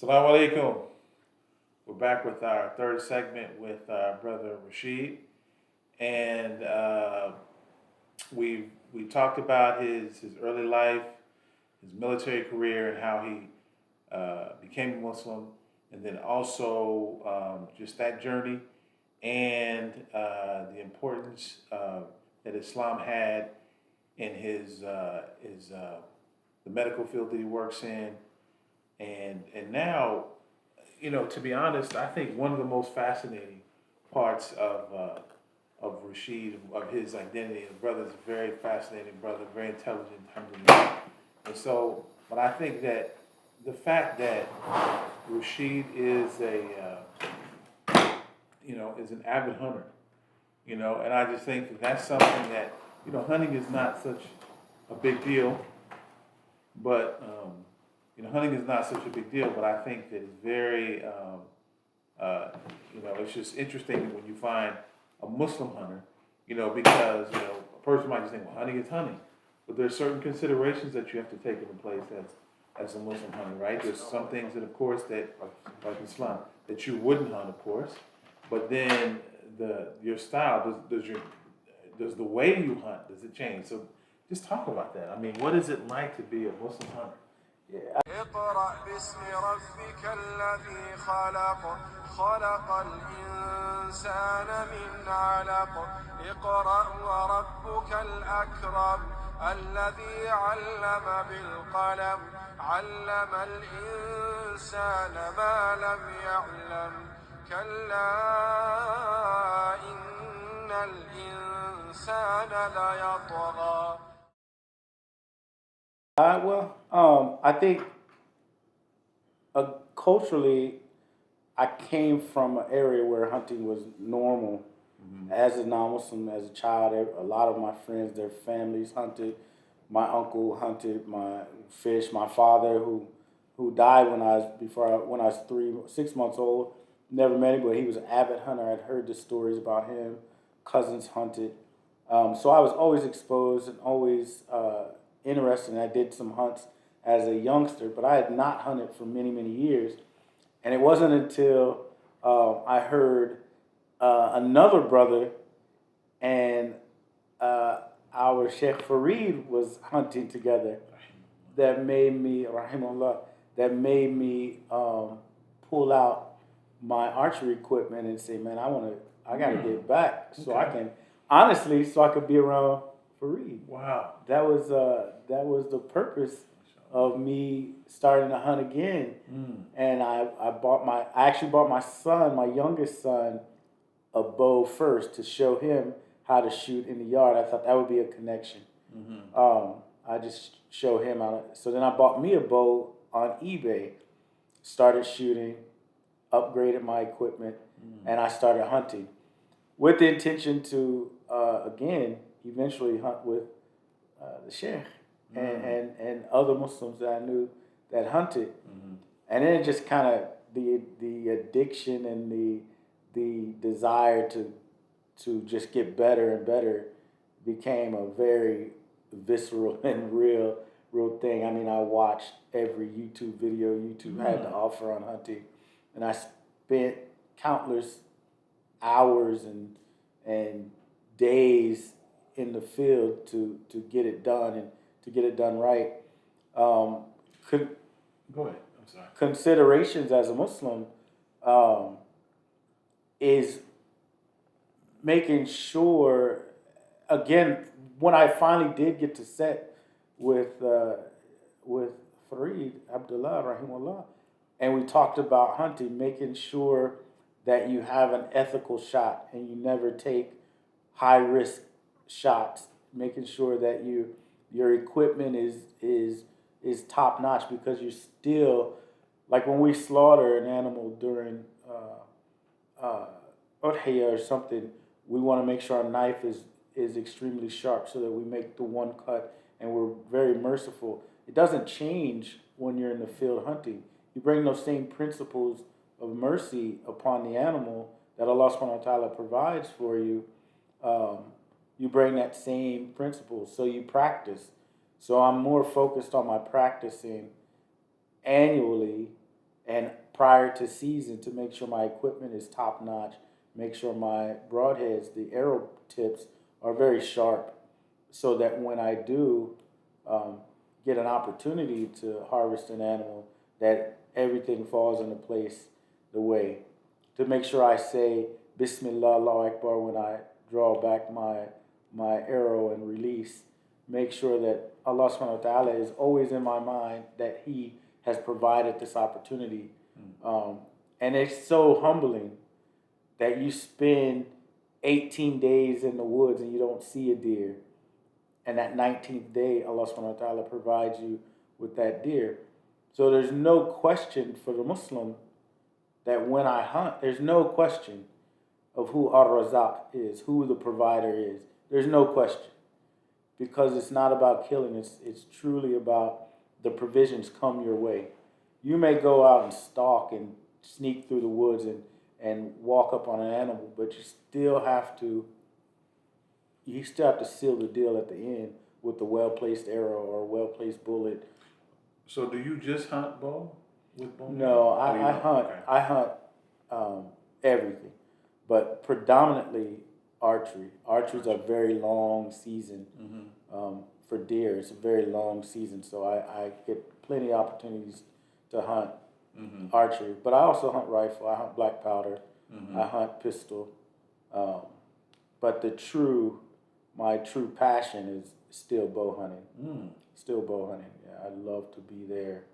Assalamu alaikum. We're back with our third segment with brother Rashid, and we talked about his early life, his military career, and how he became a Muslim, and then also just that journey and the importance that Islam had in his the medical field that he works in, and now, to be honest, I think one of the most fascinating parts of Rashid, of his identity. His brother's a very fascinating brother, very intelligent, alhamdulillah. And so, but I think that the fact that Rashid is is an avid hunter, and I just think that that's something that, hunting is not such a big deal, but hunting is not such a big deal, but I think that it's very, it's just interesting when you find a Muslim hunter, because, a person might just think, well, hunting is hunting. But there's certain considerations that you have to take into place as a Muslim hunter, right? There's some things that, of course, that, like Islam, that you wouldn't hunt, of course. But then your style, does the way you hunt, does it change? So just talk about that. I mean, what is it like to be a Muslim hunter? اقرأ باسم ربك الذي خلق خلق الإنسان من علق اقرأ وربك الأكرم الذي علم بالقلم علم الإنسان ما لم يعلم كلا إن الإنسان ليطغى. I think culturally, I came from an area where hunting was normal. As a non-Muslim, as a child, a lot of my friends, their families hunted. My uncle hunted my fish. My father, who died when I was 6 months old, never met him, but he was an avid hunter. I'd heard the stories about him. Cousins hunted, so I was always exposed and always interested. And I did some hunts as a youngster, but I had not hunted for many, many years. And it wasn't until I heard another brother and our Sheikh Farid was hunting together that made me, rahimahullah, pull out my archery equipment and say, man, I got to get back so I can, honestly, so I could be around Farid. Wow. That was the purpose of me starting to hunt again. And I actually bought my son, my youngest son, a bow first to show him how to shoot in the yard. I thought that would be a connection. I just show him how to. So then I bought me a bow on eBay, started shooting, upgraded my equipment, and I started hunting with the intention to again eventually hunt with the Sheikh and other Muslims that I knew that hunted. And then it just kind of the addiction and the desire to just get better and better became a very visceral and real thing. I mean, I watched every YouTube video YouTube had to offer on hunting, and I spent countless hours and days in the field to get it done and to get it done right. Go ahead. I'm sorry. Considerations as a Muslim is making sure, again, when I finally did get to set with Farid Abdullah rahimahullah, and we talked about hunting, making sure that you have an ethical shot and you never take high risk shots, making sure that your equipment is top notch, because you're still, like when we slaughter an animal during udhiyah or something, we want to make sure our knife is extremely sharp so that we make the one cut, and we're very merciful. It doesn't change when you're in the field hunting. You bring those same principles of mercy upon the animal that Allah subhanahu wa ta'ala provides for you. You bring that same principle, so you practice. So I'm more focused on my practicing annually and prior to season to make sure my equipment is top notch, make sure my broadheads, the arrow tips, are very sharp, so that when I do get an opportunity to harvest an animal, that everything falls into place the way. To make sure I say Bismillah, Allahu Akbar when I draw back my arrow and release. Make sure that Allah subhanahu wa ta'ala is always in my mind, that He has provided this opportunity. And it's so humbling that you spend 18 days in the woods and you don't see a deer. And that 19th day, Allah subhanahu wa ta'ala provides you with that deer. So there's no question for the Muslim that when I hunt, there's no question of who Ar-Razaq is, who the provider is. There's no question. Because it's not about killing, it's truly about the provisions come your way. You may go out and stalk and sneak through the woods and walk up on an animal, but you still have to seal the deal at the end with a well-placed arrow or a well-placed bullet. So do you just hunt bow with bow? No, I hunt. Okay. I hunt everything, but predominantly archery. Archery is a very long season for deer. It's a very long season, so I get plenty of opportunities to hunt archery. But I also hunt rifle. I hunt black powder. I hunt pistol. But my true passion is still bow hunting. Still bow hunting. Yeah, I love to be there.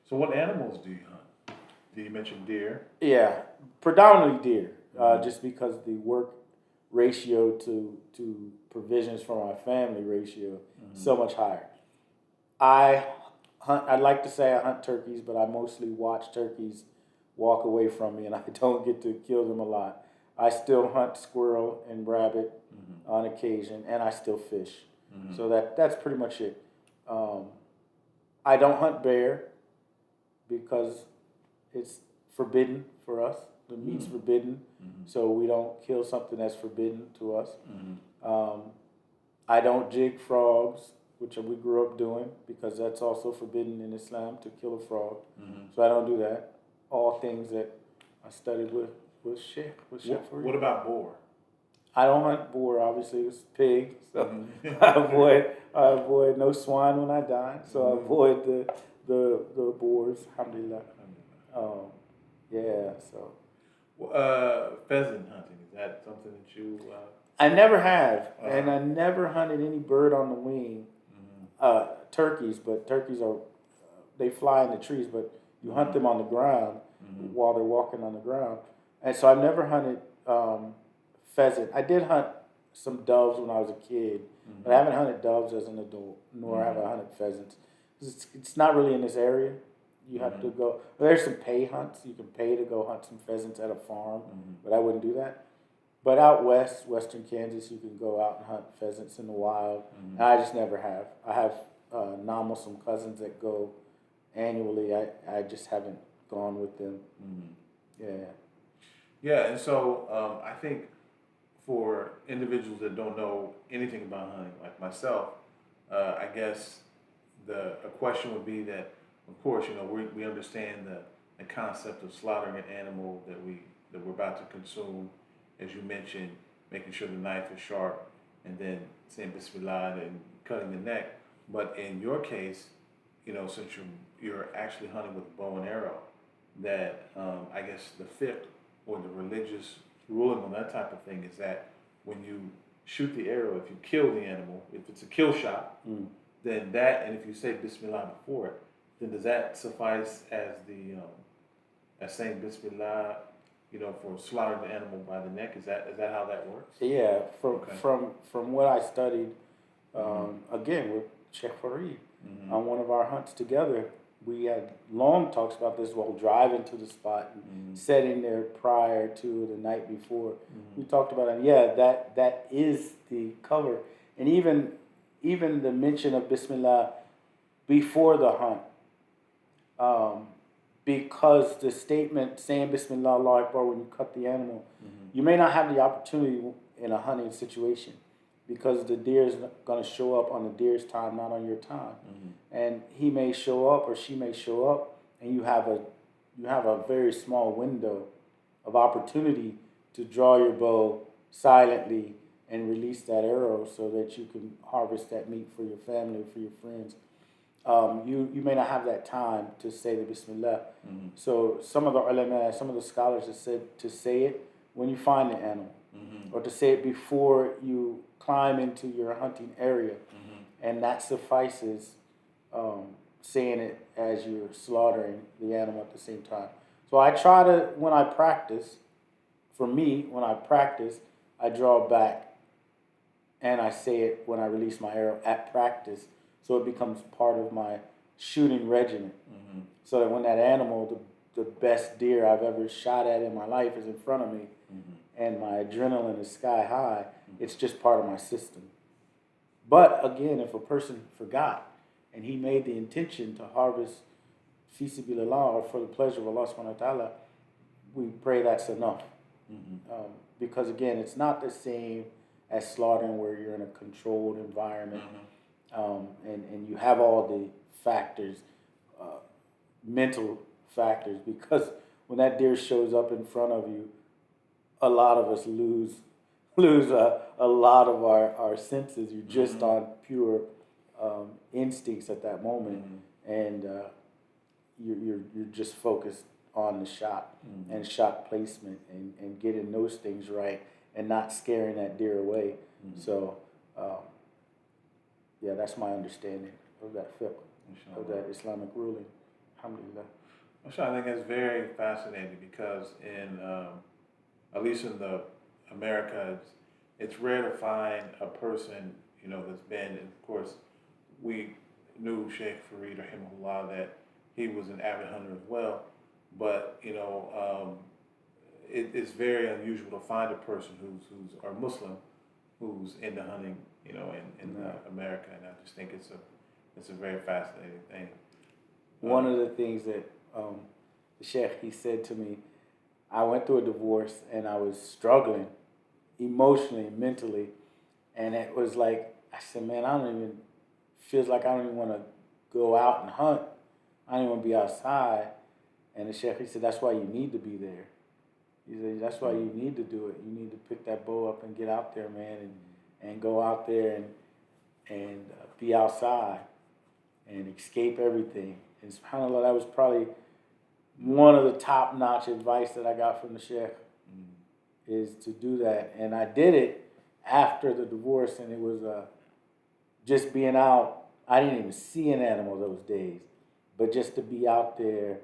So what animals do you hunt? Did you mention deer? Yeah, predominantly deer. Just because the work ratio to provisions for my family ratio so much higher. I'd like to say I hunt turkeys, but I mostly watch turkeys walk away from me, and I don't get to kill them a lot. I still hunt squirrel and rabbit on occasion, and I still fish. So that's pretty much it. I don't hunt bear because it's forbidden for us. The meat's forbidden, so we don't kill something that's forbidden to us. I don't jig frogs, which we grew up doing, because that's also forbidden in Islam to kill a frog. So I don't do that. All things that I studied with Sheikh. What about boar? I don't hunt boar. Obviously, it's pig. So I avoid no swine when I dine. So I avoid the boars. Alhamdulillah. Yeah. So. Pheasant hunting, is that something that you? I never have, and I never hunted any bird on the wing. Turkeys, but turkeys they fly in the trees, but you hunt them on the ground while they're walking on the ground. And so I've never hunted pheasant. I did hunt some doves when I was a kid, but I haven't hunted doves as an adult, nor have I hunted pheasants. It's not really in this area. You have to go. Well, there's some pay hunts. You can pay to go hunt some pheasants at a farm, but I wouldn't do that. But out west, western Kansas, you can go out and hunt pheasants in the wild. And I just never have. I have non-Muslim cousins that go annually. I just haven't gone with them. Yeah. Yeah, and so I think for individuals that don't know anything about hunting, like myself, I guess a question would be that, of course, we understand the concept of slaughtering an animal that we're about to consume, as you mentioned, making sure the knife is sharp, and then saying Bismillah and cutting the neck. But in your case, since you're actually hunting with a bow and arrow, that I guess the fiqh or the religious ruling on that type of thing is that when you shoot the arrow, if you kill the animal, if it's a kill shot, then that, and if you say Bismillah before it, then does that suffice as as saying Bismillah, for slaughtering the animal by the neck? Is that how that works? Yeah, from what I studied, again with Sheikh Fareed, on one of our hunts together, we had long talks about this while driving to the spot and sitting there prior to the night before. We talked about it. Yeah, that is the cover, and even the mention of Bismillah before the hunt. Because the statement saying Bismillah Allahu Akbar when you cut the animal, you may not have the opportunity in a hunting situation because the deer is going to show up on the deer's time, not on your time. And he may show up or she may show up and you have you have a very small window of opportunity to draw your bow silently and release that arrow so that you can harvest that meat for your family, for your friends. You may not have that time to say the Bismillah. Mm-hmm. So some of the ulama, some of the scholars have said to say it when you find the animal, or to say it before you climb into your hunting area, and that suffices. Saying it as you're slaughtering the animal at the same time. So I try to, when I practice, for me, when I practice, I draw back and I say it when I release my arrow at practice, so it becomes part of my shooting regimen. So that when that animal, the best deer I've ever shot at in my life, is in front of me, and my adrenaline is sky high, it's just part of my system. But again, if a person forgot and he made the intention to harvest fi sabilillah, or for the pleasure of Allah subhanahu wa ta'ala, we pray that's enough. Because again, it's not the same as slaughtering where you're in a controlled environment, and you have all the factors, mental factors, because when that deer shows up in front of you, a lot of us lose a lot of our senses. You're just on pure instincts at that moment, and you're just focused on the shot and shot placement and getting those things right and not scaring that deer away. So yeah, that's my understanding of that fiqh, of that Islamic ruling. Alhamdulillah. I think it's very fascinating because in at least in the America, it's rare to find a person, that's been, and of course, we knew Sheikh Fareed rahimahullah that he was an avid hunter as well, but it's very unusual to find a person who's or Muslim who's into hunting, in America, and I just think it's a very fascinating thing. One of the things that the Sheikh, he said to me, I went through a divorce and I was struggling emotionally, mentally, and it was like, I said, man, feels like I don't even want to go out and hunt. I don't even want to be outside. And the Sheikh, he said, that's why you need to be there. He said, that's why you need to do it. You need to pick that bow up and get out there, man, and go out there and be outside and escape everything. And subhanAllah, that was probably one of the top-notch advice that I got from the Sheikh, is to do that. And I did it after the divorce, and it was just being out. I didn't even see an animal those days, but just to be out there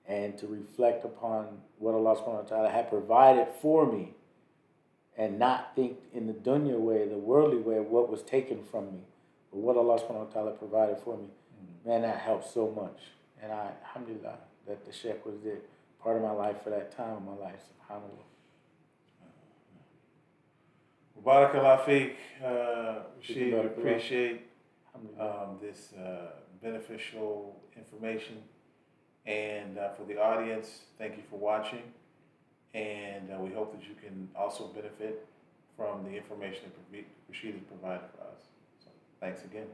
and to reflect upon what Allah subhanahu wa ta'ala had provided for me, and not think in the dunya way, the worldly way, of what was taken from me, but what Allah subhanahu wa ta'ala provided for me. Man, that helped so much. And alhamdulillah, that the Sheikh was there, part of my life for that time of my life, subhanAllah. Barakallah feek, Rashid, appreciate this beneficial information. And for the audience, thank you for watching. And we hope that you can also benefit from the information that Rashid has provided for us. So thanks again.